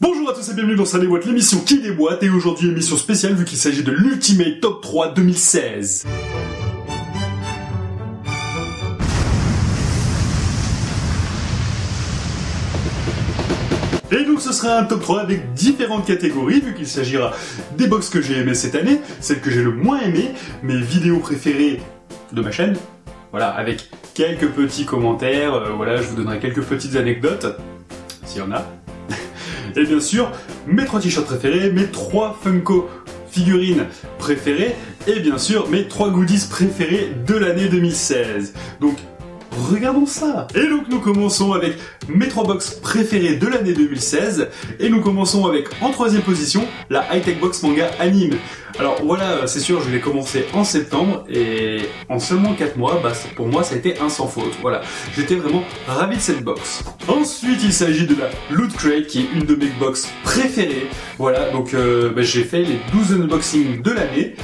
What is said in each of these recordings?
Bonjour à tous et bienvenue dans Ça déboîte, l'émission qui déboîte, et aujourd'hui émission spéciale vu qu'il s'agit de l'Ultimate Top 3 2016. Et donc ce sera un top 3 avec différentes catégories, vu qu'il s'agira des box que j'ai aimées cette année, celles que j'ai le moins aimées, mes vidéos préférées de ma chaîne, voilà, avec quelques petits commentaires, voilà, je vous donnerai quelques petites anecdotes, s'il y en a. Et bien sûr, mes 3 t-shirts préférés, mes 3 Funko figurines préférées, et bien sûr, mes 3 goodies préférés de l'année 2016. Donc, regardons ça. Et donc nous commençons avec mes 3 box préférées de l'année 2016, et nous commençons avec, en 3ème position, la High-Tech Box Manga Anime. Alors voilà, c'est sûr, je l'ai commencé en septembre, et en seulement 4 mois, bah, pour moi ça a été un sans faute. Voilà, j'étais vraiment ravi de cette box. Ensuite, il s'agit de la Loot Crate, qui est une de mes box préférées. Voilà, donc j'ai fait les 12 unboxings de l'année,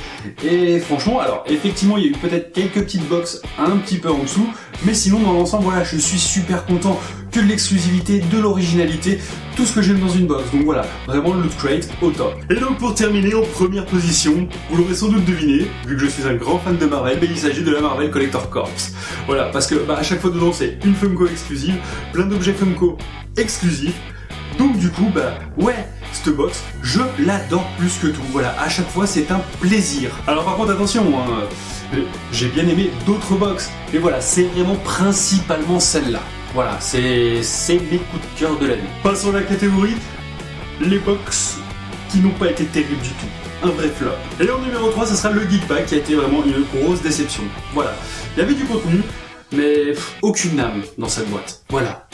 et franchement, alors effectivement, il y a eu peut-être quelques petites box un petit peu en dessous, mais sinon dans l'ensemble, voilà, je suis super content que de l'exclusivité, de l'originalité, tout ce que j'aime dans une box. Donc voilà, vraiment le Loot Crate au top. Et donc pour terminer, en première position, vous l'aurez sans doute deviné, vu que je suis un grand fan de Marvel, mais il s'agit de la Marvel Collector Corps. Voilà, parce que à chaque fois dedans c'est une Funko exclusive, plein d'objets Funko exclusifs. Donc du coup, ouais, cette box, je l'adore plus que tout. Voilà, à chaque fois c'est un plaisir. Alors par contre attention, hein, j'ai bien aimé d'autres box, mais voilà, c'est vraiment principalement celle-là. Voilà, c'est mes coups de cœur de l'année. Passons à la catégorie, les box qui n'ont pas été terribles du tout. Un vrai flop. Et en numéro 3, ce sera le Geek Pack qui a été vraiment une grosse déception. Voilà, il y avait du contenu, mais aucune âme dans cette boîte. Voilà,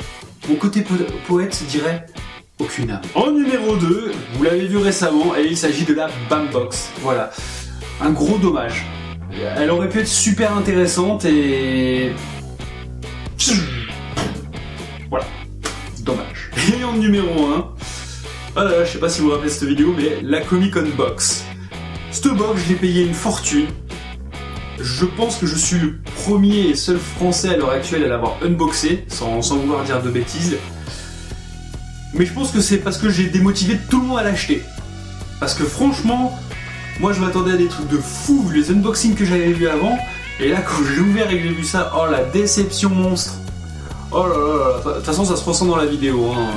mon côté poète dirait aucune âme. En numéro 2, vous l'avez vu récemment, et il s'agit de la Bam Box. Voilà, un gros dommage. Elle aurait pu être super intéressante et... voilà, dommage. Et en numéro 1, voilà, je sais pas si vous vous rappelez cette vidéo, mais la Comic Con Box. Cette box, je l'ai payé une fortune. Je pense que je suis le premier et seul français à l'heure actuelle à l'avoir unboxé, sans vouloir dire de bêtises. Mais je pense que c'est parce que j'ai démotivé tout le monde à l'acheter. Parce que franchement, moi je m'attendais à des trucs de fou vu les unboxings que j'avais vus avant. Et là quand j'ai ouvert et que j'ai vu ça, oh la déception monstre. Oh là là là, de toute façon ça se ressent dans la vidéo, hein,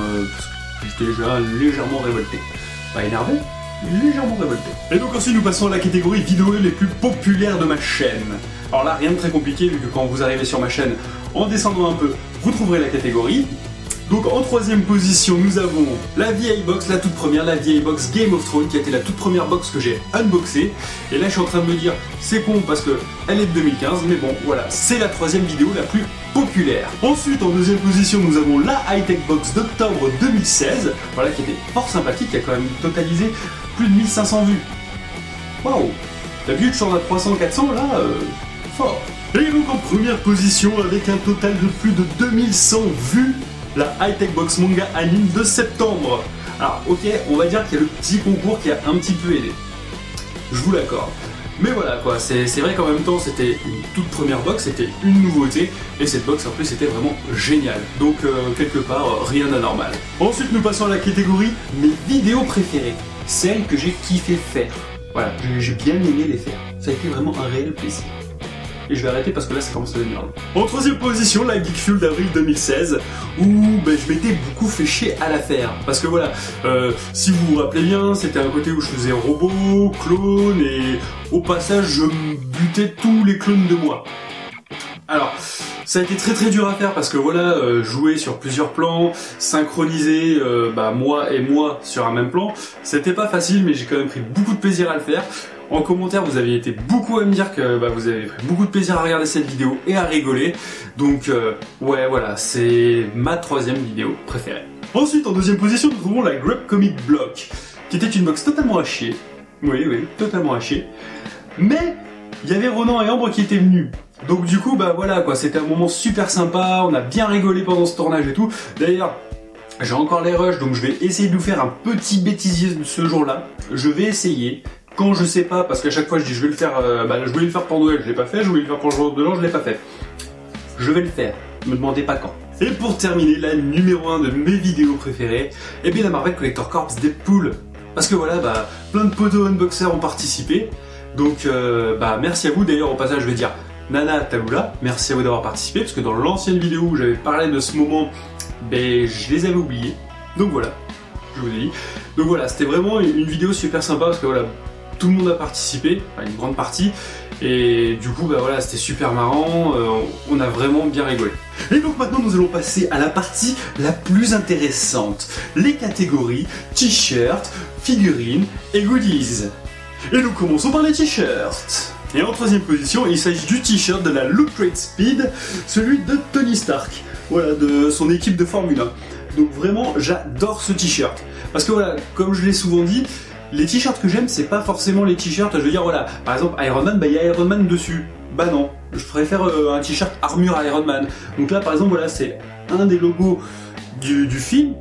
j'étais déjà légèrement révolté. Pas énervé, légèrement révolté. Et donc ensuite nous passons à la catégorie vidéo les plus populaires de ma chaîne. Alors là rien de très compliqué vu que quand vous arrivez sur ma chaîne, en descendant un peu, vous trouverez la catégorie. Donc en 3ème position nous avons la vieille box, la toute première, la vieille box Game of Thrones qui a été la toute première box que j'ai unboxée. Et là je suis en train de me dire c'est con parce que elle est de 2015, mais bon voilà, c'est la 3ème vidéo la plus populaire. Ensuite en 2ème position nous avons la High-Tech Box d'octobre 2016, voilà, qui était fort sympathique, qui a quand même totalisé plus de 1500 vues. Waouh, la vue que j'en ai 300-400 là, fort. Et donc en première position avec un total de plus de 2100 vues, la High-Tech Box Manga Anime de septembre. Alors ok, on va dire qu'il y a le petit concours qui a un petit peu aidé. Je vous l'accorde. Mais voilà quoi, c'est vrai qu'en même temps c'était une toute première box, c'était une nouveauté, et cette box en plus était vraiment géniale. Donc quelque part, rien d'anormal. Ensuite nous passons à la catégorie mes vidéos préférées. Celles que j'ai kiffé faire. Voilà, j'ai bien aimé les faire. Ça a été vraiment un réel plaisir. Et je vais arrêter parce que là ça commence à devenir long. En 3ème position, la Geek Fuel d'avril 2016, où je m'étais beaucoup fait chier à la faire. Parce que voilà, si vous vous rappelez bien, c'était un côté où je faisais robot, clone, et au passage je butais tous les clones de moi. Alors, ça a été très dur à faire parce que voilà, jouer sur plusieurs plans, synchroniser moi et moi sur un même plan, c'était pas facile, mais j'ai quand même pris beaucoup de plaisir à le faire. En commentaire, vous avez été beaucoup à me dire que vous avez pris beaucoup de plaisir à regarder cette vidéo et à rigoler. Donc ouais, voilà, c'est ma 3ème vidéo préférée. Ensuite, en 2ème position, nous trouvons la Grub Comic Block, qui était une box totalement à chier. Oui, totalement à chier. Mais il y avait Ronan et Ambre qui étaient venus. Donc du coup, voilà quoi, c'était un moment super sympa, on a bien rigolé pendant ce tournage et tout. D'ailleurs, j'ai encore les rushs, donc je vais essayer de vous faire un petit bêtisier ce jour-là. Je vais essayer. Quand je sais pas, parce qu'à chaque fois je dis je vais le faire, je voulais le faire pour Noël, je l'ai pas fait, je voulais le faire pour le jour de l'an, je l'ai pas fait. Je vais le faire, me demandez pas quand. Et pour terminer, la numéro 1 de mes vidéos préférées, et bien la Marvel Collector Corps Deadpool. Parce que voilà, plein de potos unboxers ont participé. Donc merci à vous. D'ailleurs au passage je vais dire Nana Talula, merci à vous d'avoir participé, parce que dans l'ancienne vidéo où j'avais parlé de ce moment, je les avais oubliés. Donc voilà, je vous ai dit. Donc voilà, c'était vraiment une vidéo super sympa, parce que voilà, tout le monde a participé, enfin une grande partie, et du coup voilà, c'était super marrant, on a vraiment bien rigolé. Et donc maintenant nous allons passer à la partie la plus intéressante, les catégories t-shirts, figurines et goodies. Et nous commençons par les t-shirts. Et en troisième position, il s'agit du t-shirt de la Loot Crate Speed, celui de Tony Stark, voilà, de son équipe de Formule 1. Donc vraiment, j'adore ce t-shirt. Parce que voilà, comme je l'ai souvent dit, les t-shirts que j'aime, c'est pas forcément les t-shirts, je veux dire, voilà, par exemple Iron Man, il y a Iron Man dessus. Bah non, je préfère un t-shirt armure Iron Man. Donc là, par exemple, voilà, c'est un des logos du film.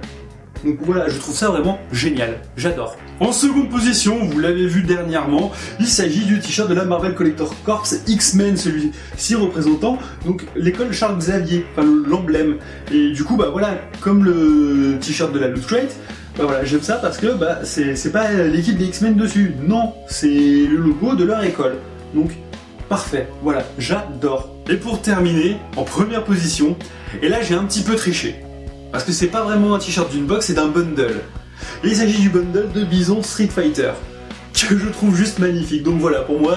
Donc voilà, je trouve ça vraiment génial, j'adore. En seconde position, vous l'avez vu dernièrement, il s'agit du t-shirt de la Marvel Collector Corps X-Men, celui-ci représentant donc l'école Charles Xavier, enfin l'emblème. Et du coup, voilà, comme le t-shirt de la Loot Crate, voilà, j'aime ça parce que c'est pas l'équipe des X-Men dessus, non, c'est le logo de leur école. Donc parfait, voilà, j'adore. Et pour terminer, en première position, et là j'ai un petit peu triché. Parce que c'est pas vraiment un t-shirt d'une box, c'est d'un bundle. Et il s'agit du bundle de Bison Street Fighter, que je trouve juste magnifique. Donc voilà, pour moi,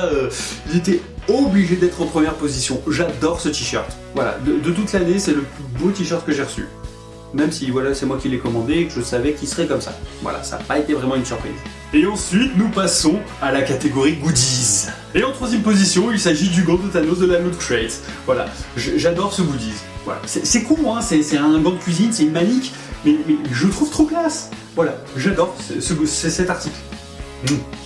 il était obligé d'être en première position. J'adore ce t-shirt. Voilà, de toute l'année, c'est le plus beau t-shirt que j'ai reçu. Même si voilà, c'est moi qui l'ai commandé et que je savais qu'il serait comme ça. Voilà, ça n'a pas été vraiment une surprise. Et ensuite, nous passons à la catégorie goodies. Et en troisième position, il s'agit du gant de Thanos de la Loot Crate. Voilà, j'adore ce goodies. Voilà. C'est cool, hein, c'est un gant de cuisine, c'est une manique, mais je trouve trop classe. Voilà, j'adore cet article.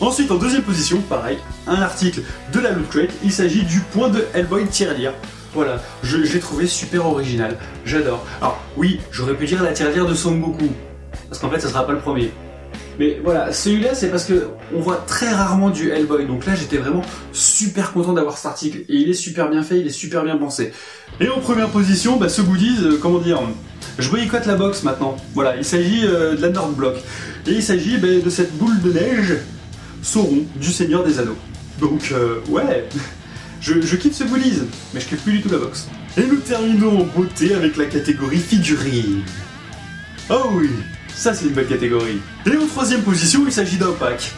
Ensuite, en deuxième position, pareil, un article de la Loot Crate, il s'agit du point de Hellboy tirelire. Voilà, je l'ai trouvé super original, j'adore. Alors oui, j'aurais pu dire la tirelire de Son Goku, parce qu'en fait, ça sera pas le premier. Mais voilà, celui-là, c'est parce que on voit très rarement du Hellboy. Donc là, j'étais vraiment super content d'avoir cet article. Et il est super bien fait, il est super bien pensé. Et en première position, ce goodies, comment dire, je boycotte la box maintenant. Voilà, il s'agit de la Nordblock. Et il s'agit de cette boule de neige, Sauron, du Seigneur des Anneaux. Donc, ouais, je kiffe ce goodies, mais je kiffe plus du tout la box. Et nous terminons en beauté avec la catégorie figurines. Oh oui, ça c'est une belle catégorie. Et en troisième position, il s'agit d'un pack.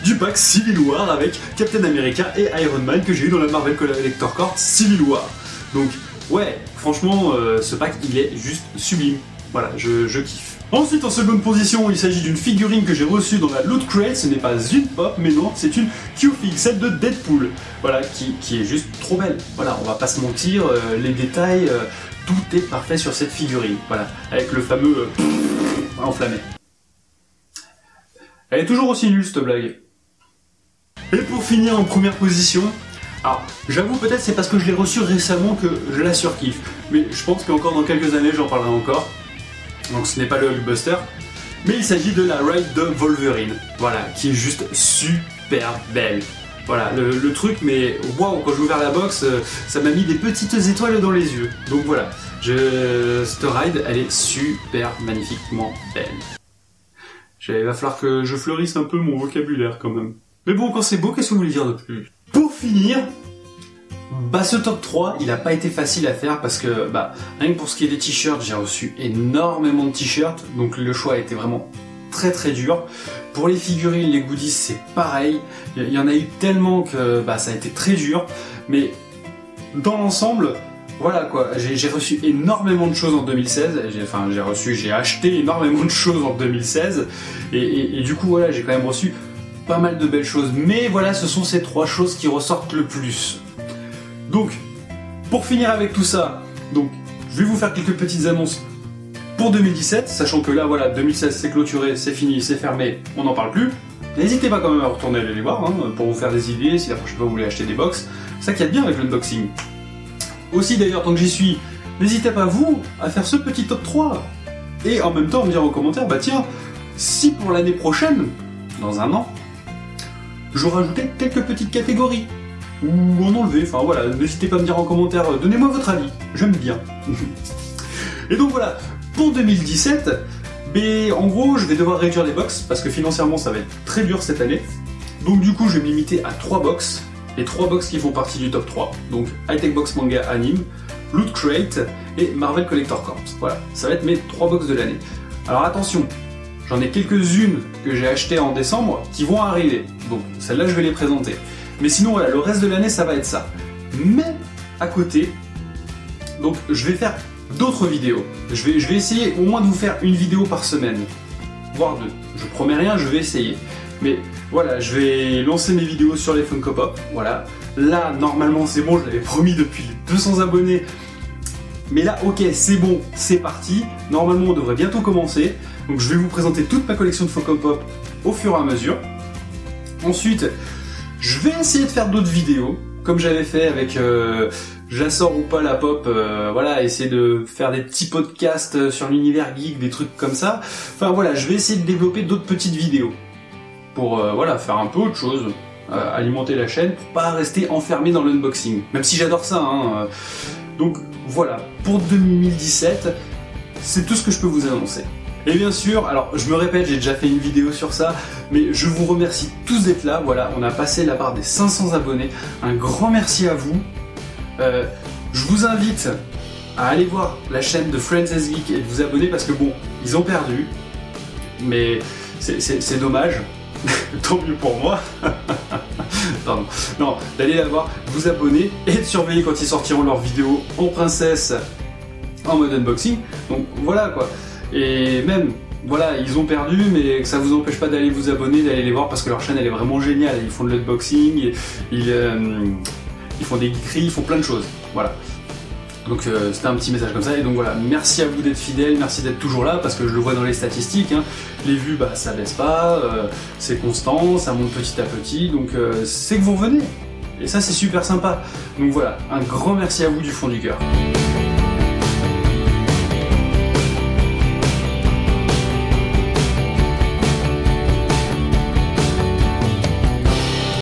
Du pack Civil War avec Captain America et Iron Man que j'ai eu dans la Marvel Collector Corps Civil War. Donc ouais, franchement, ce pack il est juste sublime. Voilà, je kiffe. Ensuite, en seconde position, il s'agit d'une figurine que j'ai reçue dans la Loot Crate. Ce n'est pas une pop, mais non, c'est une Q-Fig, celle de Deadpool. Voilà, qui est juste trop belle. Voilà, on va pas se mentir, les détails, tout est parfait sur cette figurine. Voilà, avec le fameux enflammé. Elle est toujours aussi nulle cette blague. Et pour finir en première position, alors j'avoue peut-être c'est parce que je l'ai reçue récemment que je la surkiffe, mais je pense qu'encore dans quelques années j'en parlerai encore. Donc ce n'est pas le Hulkbuster, mais il s'agit de la Ride de Wolverine, voilà, qui est juste super belle. Voilà, le truc, mais waouh, quand j'ai ouvert la box, ça m'a mis des petites étoiles dans les yeux. Donc voilà, cette ride, elle est super magnifiquement belle. Il va falloir que je fleurisse un peu mon vocabulaire quand même. Mais bon, quand c'est beau, qu'est-ce que vous voulez dire de plus? Pour finir, ce top 3, il n'a pas été facile à faire parce que, rien que pour ce qui est des t-shirts, j'ai reçu énormément de t-shirts, donc le choix a été vraiment très très dur. Pour les figurines, les goodies, c'est pareil. Il y en a eu tellement que ça a été très dur, mais dans l'ensemble, voilà quoi, j'ai reçu énormément de choses en 2016, j'ai acheté énormément de choses en 2016, et du coup voilà, j'ai quand même reçu pas mal de belles choses, mais voilà, ce sont ces 3 choses qui ressortent le plus. Donc, pour finir avec tout ça, donc, je vais vous faire quelques petites annonces pour 2017, sachant que là voilà, 2016 c'est clôturé, c'est fini, c'est fermé, on n'en parle plus. N'hésitez pas quand même à retourner aller les voir, pour vous faire des idées, si la prochaine fois vous voulez acheter des box, c'est ça qu'il y a de bien avec l'unboxing. Aussi d'ailleurs, tant que j'y suis, n'hésitez pas vous à faire ce petit top 3 et en même temps me dire en commentaire, tiens, si pour l'année prochaine, dans un an, je rajoutais quelques petites catégories ou en enlever, enfin voilà, n'hésitez pas à me dire en commentaire, donnez-moi votre avis, j'aime bien. Et donc voilà, pour 2017, en gros, je vais devoir réduire les box parce que financièrement, ça va être très dur cette année. Donc du coup, je vais me limiter à 3 box. Les 3 box qui font partie du top 3. Donc High-Tech Box Manga Anime, Loot Crate et Marvel Collector Corps. Voilà, ça va être mes 3 box de l'année. Alors attention, j'en ai quelques-unes que j'ai achetées en décembre qui vont arriver. Donc celles-là, je vais les présenter. Mais sinon, voilà, le reste de l'année, ça va être ça. Mais à côté, donc je vais faire d'autres vidéos. Je vais essayer au moins de vous faire une vidéo par semaine, voire 2. Je promets rien, je vais essayer. Mais voilà, je vais lancer mes vidéos sur les Funko Pop. Voilà. Là, normalement, c'est bon, je l'avais promis depuis 200 abonnés. Mais là, ok, c'est bon, c'est parti. Normalement, on devrait bientôt commencer. Donc, je vais vous présenter toute ma collection de Funko Pop au fur et à mesure. Ensuite, je vais essayer de faire d'autres vidéos, comme j'avais fait avec J'assors ou pas la pop, voilà, essayer de faire des petits podcasts sur l'univers geek, des trucs comme ça. Enfin voilà, je vais essayer de développer d'autres petites vidéos pour voilà, faire un peu autre chose, alimenter la chaîne, pour pas rester enfermé dans l'unboxing, même si j'adore ça, hein. Donc voilà, pour 2017, c'est tout ce que je peux vous annoncer. Et bien sûr, alors je me répète, j'ai déjà fait une vidéo sur ça, mais je vous remercie tous d'être là. Voilà, on a passé la barre des 500 abonnés. Un grand merci à vous. Je vous invite à aller voir la chaîne de Friends as Geek et de vous abonner parce que bon, ils ont perdu, mais c'est dommage. Tant mieux pour moi. Pardon. Non, d'aller la voir, vous abonner et de surveiller quand ils sortiront leurs vidéos en princesse en mode unboxing. Donc voilà quoi. Et même, voilà, ils ont perdu, mais que ça vous empêche pas d'aller vous abonner, d'aller les voir parce que leur chaîne elle est vraiment géniale. Ils font de l'unboxing, ils font des geekeries, ils font plein de choses. Voilà. Donc c'était un petit message comme ça. Et donc voilà, merci à vous d'être fidèles, merci d'être toujours là parce que je le vois dans les statistiques. Hein. Les vues, bah ça baisse pas, c'est constant, ça monte petit à petit. Donc c'est que vous revenez. Et ça c'est super sympa. Donc voilà, un grand merci à vous du fond du cœur.